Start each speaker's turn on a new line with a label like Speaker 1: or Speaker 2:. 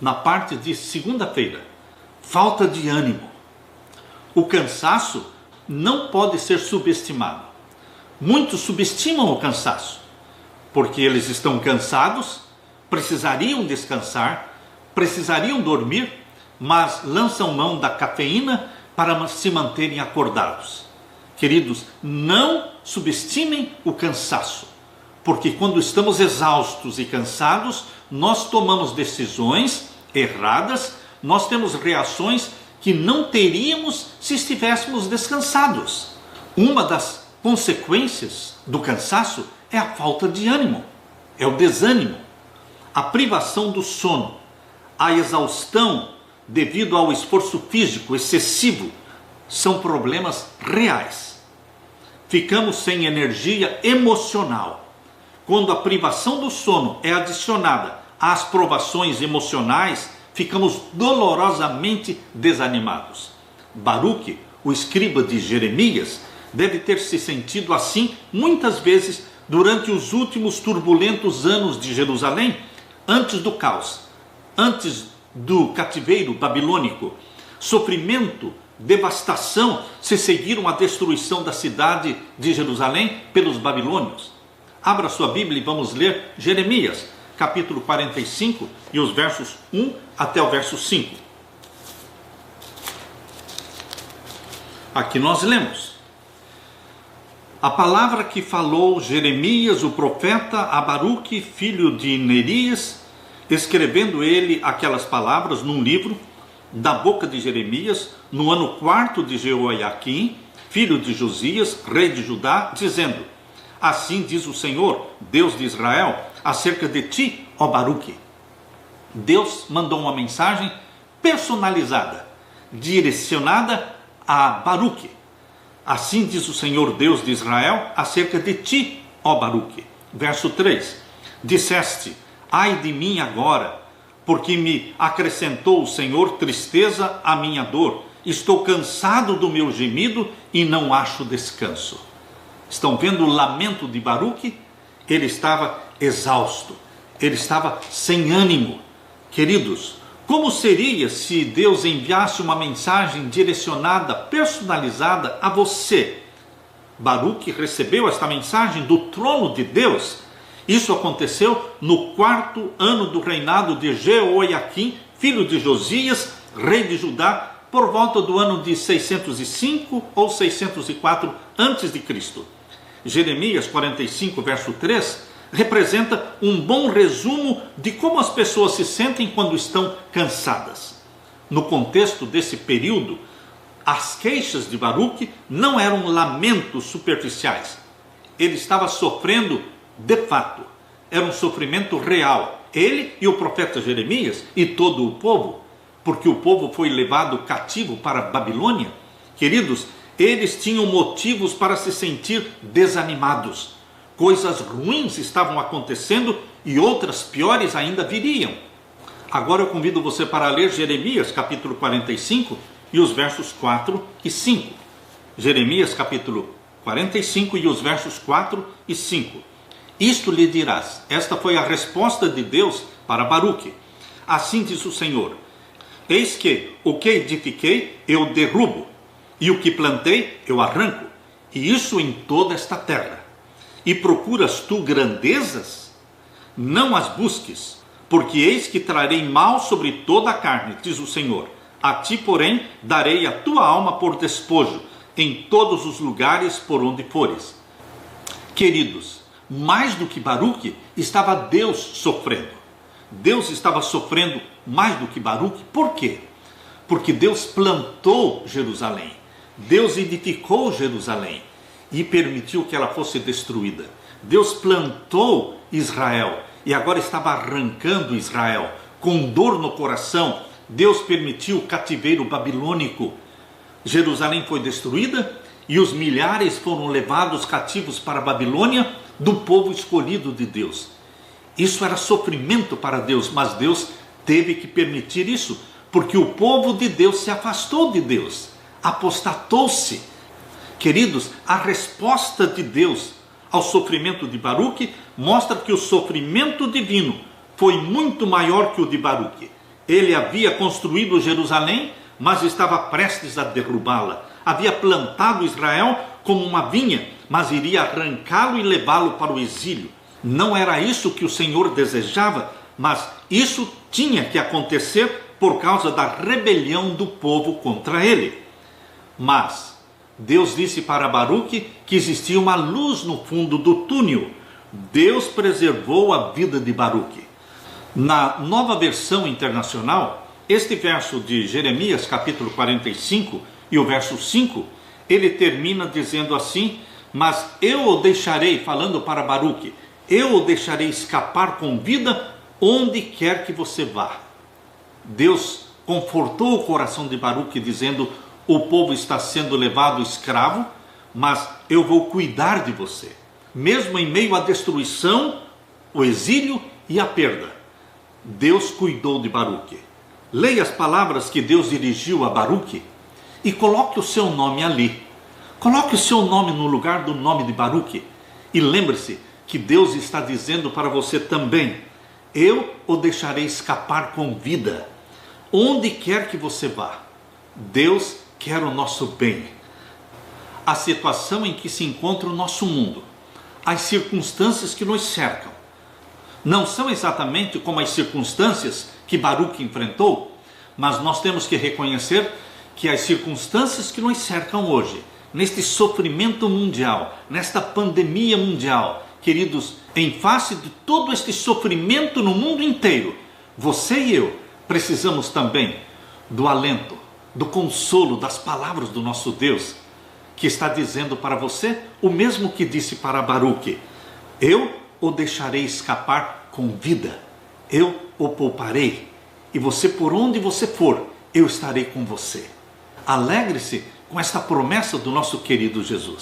Speaker 1: na parte de segunda-feira. Falta de ânimo. O cansaço não pode ser subestimado. Muitos subestimam o cansaço, porque eles estão cansados, precisariam descansar, precisariam dormir, mas lançam mão da cafeína para se manterem acordados. Queridos, não subestimem o cansaço, porque quando estamos exaustos e cansados, nós tomamos decisões erradas, nós temos reações que não teríamos se estivéssemos descansados. Uma das consequências do cansaço é a falta de ânimo, é o desânimo, a privação do sono, a exaustão devido ao esforço físico excessivo, são problemas reais. Ficamos sem energia emocional. Quando a privação do sono é adicionada às provações emocionais, ficamos dolorosamente desanimados. Baruque, o escriba de Jeremias, deve ter se sentido assim muitas vezes durante os últimos turbulentos anos de Jerusalém, antes do caos, antes do cativeiro babilônico. Sofrimento, devastação se seguiram à destruição da cidade de Jerusalém pelos babilônios. Abra sua Bíblia e vamos ler Jeremias, capítulo 45 e os versos 1 até o verso 5. Aqui nós lemos: a palavra que falou Jeremias, o profeta, a Baruque, filho de Nerias, escrevendo ele aquelas palavras num livro, da boca de Jeremias, no ano 4 de Jeoiaquim, filho de Josias, rei de Judá, dizendo: assim diz o Senhor, Deus de Israel, acerca de ti, ó Baruque. Deus mandou uma mensagem personalizada, direcionada a Baruque. Assim diz o Senhor, Deus de Israel, acerca de ti, ó Baruque. Verso 3. Disseste: ai de mim agora, porque me acrescentou o Senhor tristeza à minha dor. Estou cansado do meu gemido e não acho descanso. Estão vendo o lamento de Baruque? Ele estava exausto, ele estava sem ânimo. Queridos, como seria se Deus enviasse uma mensagem direcionada, personalizada a você? Baruque recebeu esta mensagem do trono de Deus. Isso aconteceu no 4º ano do reinado de Jeoiaquim, filho de Josias, rei de Judá, por volta do ano de 605 ou 604 a.C. Jeremias 45, verso 3, representa um bom resumo de como as pessoas se sentem quando estão cansadas. No contexto desse período, as queixas de Baruque não eram lamentos superficiais. Ele estava sofrendo de fato, era um sofrimento real. Ele e o profeta Jeremias e todo o povo, porque o povo foi levado cativo para a Babilônia. Queridos, eles tinham motivos para se sentir desanimados. Coisas ruins estavam acontecendo e outras piores ainda viriam. Agora eu convido você para ler Jeremias capítulo 45 e os versos 4 e 5. Jeremias capítulo 45 e os versos 4 e 5. Isto lhe dirás, esta foi a resposta de Deus para Baruque. Assim diz o Senhor: eis que o que edifiquei eu derrubo, e o que plantei eu arranco, e isso em toda esta terra. E procuras tu grandezas? Não as busques, porque eis que trarei mal sobre toda a carne, diz o Senhor. A ti, porém, darei a tua alma por despojo, em todos os lugares por onde fores. Queridos, mais do que Baruque, estava Deus sofrendo. Deus estava sofrendo mais do que Baruque. Por quê? Porque Deus plantou Jerusalém. Deus edificou Jerusalém e permitiu que ela fosse destruída. Deus plantou Israel e agora estava arrancando Israel. Com dor no coração, Deus permitiu o cativeiro babilônico. Jerusalém foi destruída e os milhares foram levados cativos para a Babilônia do povo escolhido de Deus. Isso era sofrimento para Deus, mas Deus teve que permitir isso, porque o povo de Deus se afastou de Deus, apostatou-se. Queridos, a resposta de Deus ao sofrimento de Baruque mostra que o sofrimento divino foi muito maior que o de Baruque. Ele havia construído Jerusalém, mas estava prestes a derrubá-la. Havia plantado Israel como uma vinha, mas iria arrancá-lo e levá-lo para o exílio. Não era isso que o Senhor desejava, mas isso tinha que acontecer por causa da rebelião do povo contra ele. Mas Deus disse para Baruque que existia uma luz no fundo do túnel. Deus preservou a vida de Baruque. Na Nova Versão Internacional, este verso de Jeremias, capítulo 45, e o verso 5, ele termina dizendo assim: mas eu o deixarei, falando para Baruque, eu o deixarei escapar com vida onde quer que você vá. Deus confortou o coração de Baruque, dizendo: o povo está sendo levado escravo, mas eu vou cuidar de você. Mesmo em meio à destruição, o exílio e a perda, Deus cuidou de Baruque. Leia as palavras que Deus dirigiu a Baruque e coloque o seu nome ali. Coloque o seu nome no lugar do nome de Baruque. E lembre-se que Deus está dizendo para você também: eu o deixarei escapar com vida, onde quer que você vá. Deus quer o nosso bem. A situação em que se encontra o nosso mundo, as circunstâncias que nos cercam, não são exatamente como as circunstâncias que Baruque enfrentou, mas nós temos que reconhecer que as circunstâncias que nos cercam hoje, neste sofrimento mundial, nesta pandemia mundial, queridos, em face de todo este sofrimento no mundo inteiro, você e eu precisamos também do alento, do consolo, das palavras do nosso Deus, que está dizendo para você o mesmo que disse para Baruque: eu o deixarei escapar com vida, eu o pouparei, e você, por onde você for, eu estarei com você. Alegre-se com esta promessa do nosso querido Jesus.